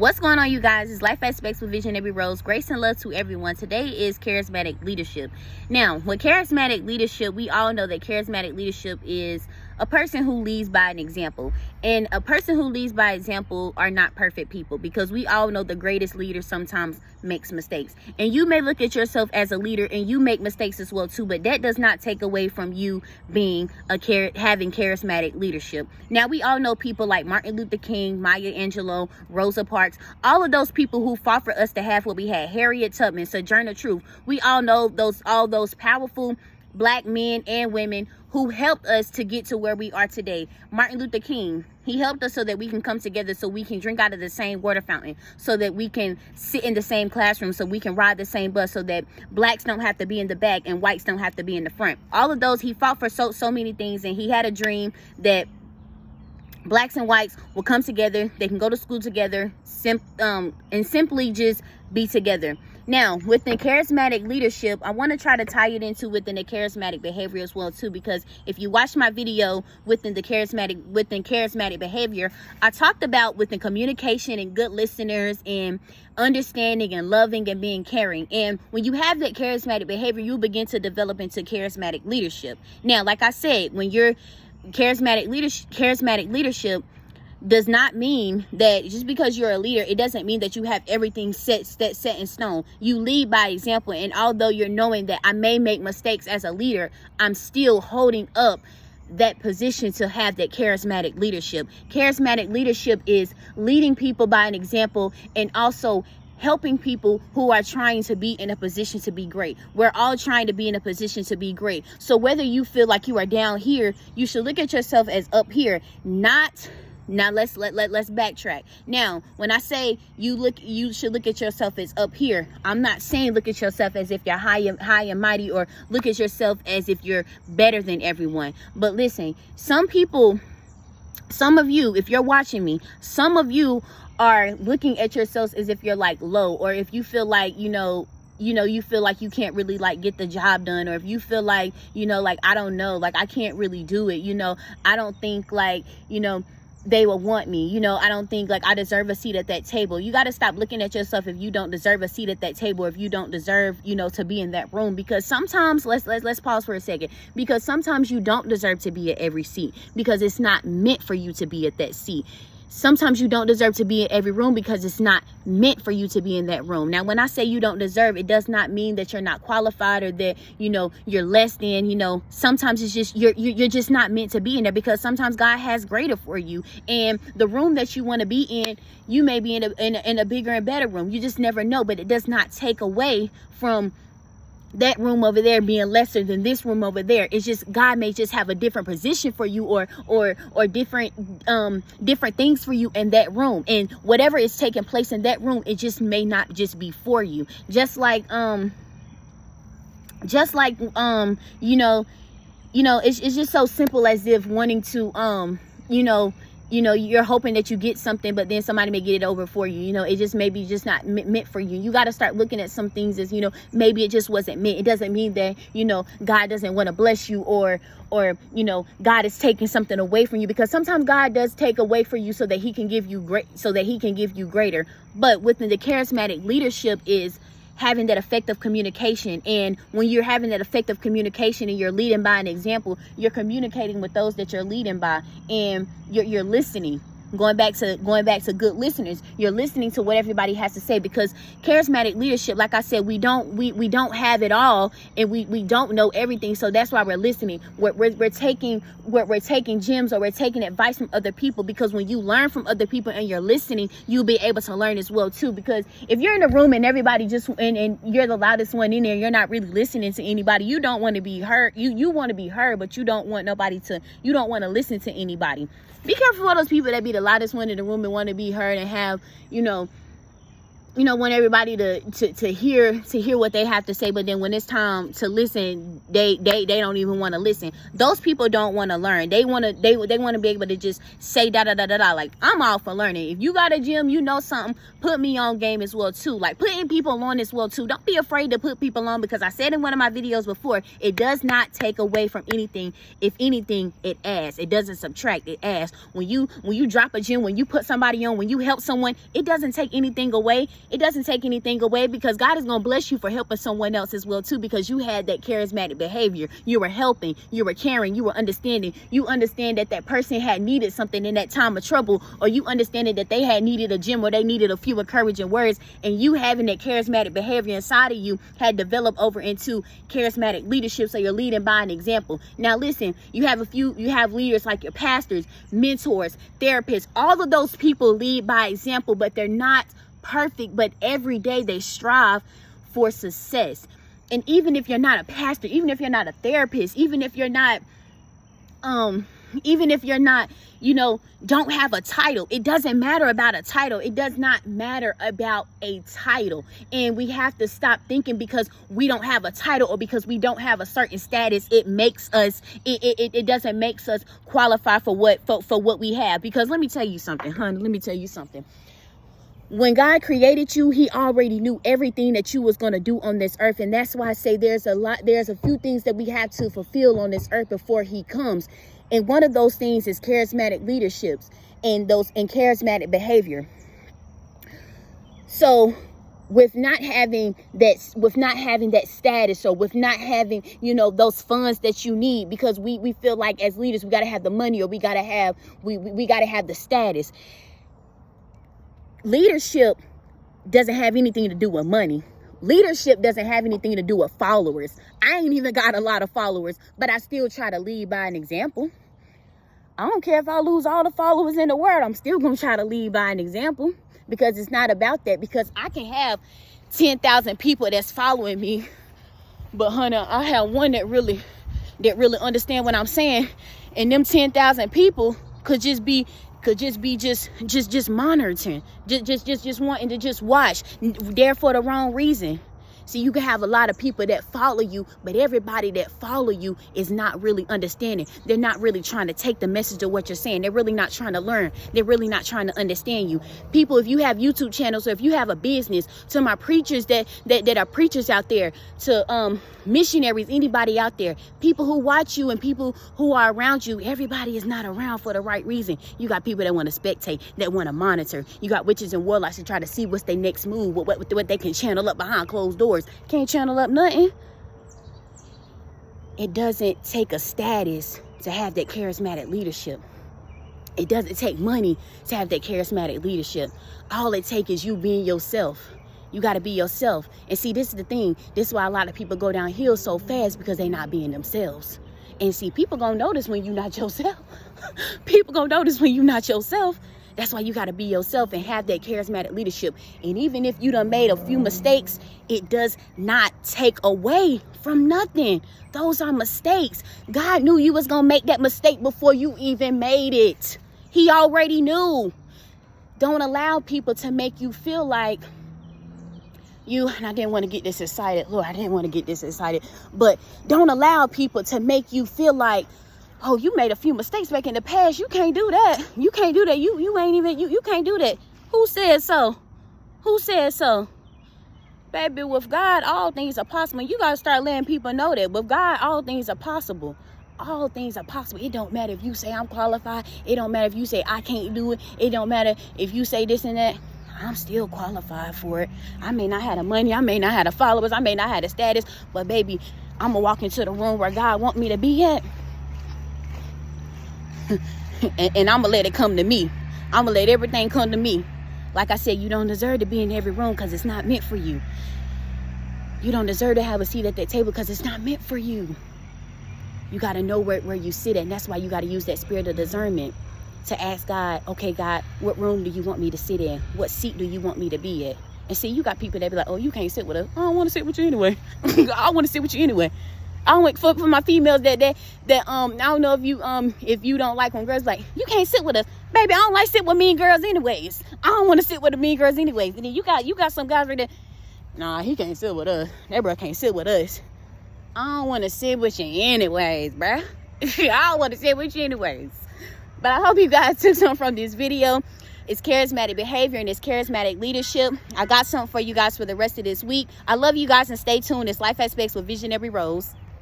What's going on, you guys? It's Life Aspects with Visionary Rose. Grace and love to everyone. Today is Charismatic Leadership. Now, with Charismatic Leadership, we all know that Charismatic Leadership is a person who leads by an example. And a person who leads by example are not perfect people, because we all know the greatest leader sometimes makes mistakes. And you may look at yourself as a leader and you make mistakes as well too, but that does not take away from you being having charismatic leadership. Now, we all know people like Martin Luther King, Maya Angelou, Rosa Parks, all of those people who fought for us to have what we had. Harriet Tubman, Sojourner Truth. We all know all those powerful Black men and women who helped us to get to where we are today. Martin Luther King, he helped us so that we can come together, so we can drink out of the same water fountain, so that we can sit in the same classroom, so we can ride the same bus, so that Blacks don't have to be in the back and whites don't have to be in the front. All of those, he fought for so many things, and he had a dream that Blacks and whites will come together, they can go to school together, and simply just be together. Now, within charismatic leadership, I want to try to tie it into within the charismatic behavior as well too, because if you watch my video within charismatic behavior, I talked about within communication and good listeners and understanding and loving and being caring. And when you have that charismatic behavior, you begin to develop into charismatic leadership. Now, like I said, when you're charismatic leadership does not mean that just because you're a leader, it doesn't mean that you have everything set in stone. You lead by example, and although you're knowing that I may make mistakes as a leader, I'm still holding up that position to have that charismatic leadership. Charismatic leadership is leading people by an example and also helping people who are trying to be in a position to be great. We're all trying to be in a position to be great. So whether you feel like you are down here, you should look at yourself as up here. Now let's backtrack. Now, when I say you should look at yourself as up here, I'm not saying look at yourself as if you're high and mighty, or look at yourself as if you're better than everyone. But listen, some of you, if you're watching me, some of you are looking at yourselves as if you're like low, or if you feel like, you feel like you can't really like get the job done, or if you feel like, like, I don't know, like I can't really do it. I don't think like, they will want me. I don't think like I deserve a seat at that table. You got to stop looking at yourself if you don't deserve a seat at that table, or if you don't deserve, to be in that room. Because sometimes, let's pause for a second, because sometimes you don't deserve to be at every seat, because it's not meant for you to be at that seat. Sometimes you don't deserve to be in every room because it's not meant for you to be in that room. Now, when I say you don't deserve, it does not mean that you're not qualified, or that, you're less than, sometimes it's just, you're just not meant to be in there, because sometimes God has greater for you. And the room that you want to be in, you may be in a bigger and better room. You just never know, but it does not take away from that room over there being lesser than this room over there. It's just God may just have a different position for you, or different things for you in that room, and whatever is taking place in that room, it just may not just be for you. Just like it's just so simple as if wanting to you're hoping that you get something, but then somebody may get it over for you. It just maybe just not meant for you. You got to start looking at some things as, maybe it just wasn't meant. It doesn't mean that, God doesn't want to bless you, or God is taking something away from you, because sometimes God does take away from you so that he can give you greater. But within the charismatic leadership is having that effective communication. And when you're having that effective communication and you're leading by an example, you're communicating with those that you're leading by, and you're listening. Going back to good listeners, you're listening to what everybody has to say, because charismatic leadership, like I said, we don't have it all, and we don't know everything. So that's why we're listening. We're taking gems, or we're taking advice from other people, because when you learn from other people and you're listening, you'll be able to learn as well too. Because if you're in a room and everybody and you're the loudest one in there, you're not really listening to anybody. You don't want to be heard. You want to be heard, but you don't want to listen to anybody. Be careful of those people that be the loudest one in the room and want to be heard and have, want everybody to hear what they have to say, but then when it's time to listen, they don't even want to listen. Those people don't want to learn. They want to be able to just say da da da da da. Like, I'm all for learning. If you got a gym, you know something, put me on game as well too. Like, putting people on as well too. Don't be afraid to put people on, because I said in one of my videos before, it does not take away from anything. If anything, it adds. It doesn't subtract, it adds. When you drop a gym, when you put somebody on, when you help someone, it doesn't take anything away. It doesn't take anything away, because God is going to bless you for helping someone else as well too, because you had that charismatic behavior. You were helping, you were caring, you were understanding. You understand that person had needed something in that time of trouble, or you understanding that they had needed a gym, or they needed a few encouraging words, and you having that charismatic behavior inside of you had developed over into charismatic leadership. So you're leading by an example. Now listen, you have leaders like your pastors, mentors, therapists. All of those people lead by example, but they're not perfect, but every day they strive for success. And even if you're not a pastor, even if you're not a therapist, even if you're not don't have a title, it doesn't matter about a title. It does not matter about a title. And we have to stop thinking because we don't have a title, or because we don't have a certain status, it makes us it doesn't make us qualify for what we have. Because let me tell you something, honey, let me tell you something. When God created you, he already knew everything that you was going to do on this earth. And that's why I say there's a few things that we have to fulfill on this earth before he comes. And one of those things is charismatic leaderships and charismatic behavior. So with not having that status, or with not having, those funds that you need, because we feel like as leaders, we got to have the money, or we got to have the status. Leadership doesn't have anything to do with money. Leadership doesn't have anything to do with followers. I ain't even got a lot of followers, but I still try to lead by an example. I don't care if I lose all the followers in the world. I'm still going to try to lead by an example, because it's not about that. Because I can have 10,000 people that's following me, but honey, I have one that really understand what I'm saying. And them 10,000 people could just be monitoring, just wanting to just watch, there for the wrong reason. See, you can have a lot of people that follow you, but everybody that follow you is not really understanding. They're not really trying to take the message of what you're saying. They're really not trying to learn. They're really not trying to understand you. People, if you have YouTube channels, or if you have a business, to my preachers that are preachers out there, to missionaries, anybody out there, people who watch you and people who are around you, everybody is not around for the right reason. You got people that want to spectate, that want to monitor. You got witches and warlocks to try to see what's their next move, what they can channel up behind closed doors. Can't channel up nothing. It doesn't take a status to have that charismatic leadership. It doesn't take money to have that charismatic leadership. All it takes is you being yourself. You got to be yourself. And see, this is the thing. This is why a lot of people go downhill so fast, because they not being themselves. And see, people gonna notice when you not yourself. People gonna notice when you not yourself. That's why you got to be yourself and have that charismatic leadership. And even if you done made a few mistakes, it does not take away from nothing. Those are mistakes. God knew you was going to make that mistake before you even made it. He already knew. Don't allow people to make you feel like and I didn't want to get this excited. Lord, I didn't want to get this excited. But don't allow people to make you feel like, oh, you made a few mistakes back in the past. You can't do that. You can't do that. You ain't even, you can't do that. Who said so? Who said so? Baby, with God, all things are possible. You got to start letting people know that. With God, all things are possible. All things are possible. It don't matter if you say I'm qualified. It don't matter if you say I can't do it. It don't matter if you say this and that. I'm still qualified for it. I may not have the money. I may not have the followers. I may not have the status. But baby, I'm going to walk into the room where God want me to be at. And I'm going to let it come to me. I'm going to let everything come to me. Like I said, you don't deserve to be in every room because it's not meant for you. You don't deserve to have a seat at that table because it's not meant for you. You got to know where you sit at. And that's why you got to use that spirit of discernment to ask God, okay, God, what room do you want me to sit in? What seat do you want me to be at? And see, you got people that be like, oh, you can't sit with us. I don't want to sit with you anyway. I want to sit with you anyway. I don't for my females that I don't know if you don't like when girls like, you can't sit with us. Baby, I don't like sit with mean girls anyways. I don't want to sit with the mean girls anyways. And then you got some guys right there. Nah, he can't sit with us. That bro can't sit with us. I don't want to sit with you anyways, bruh. I don't want to sit with you anyways. But I hope you guys took something from this video. It's charismatic behavior and it's charismatic leadership. I got something for you guys for the rest of this week. I love you guys and stay tuned. It's Life Aspects with Visionary Rose.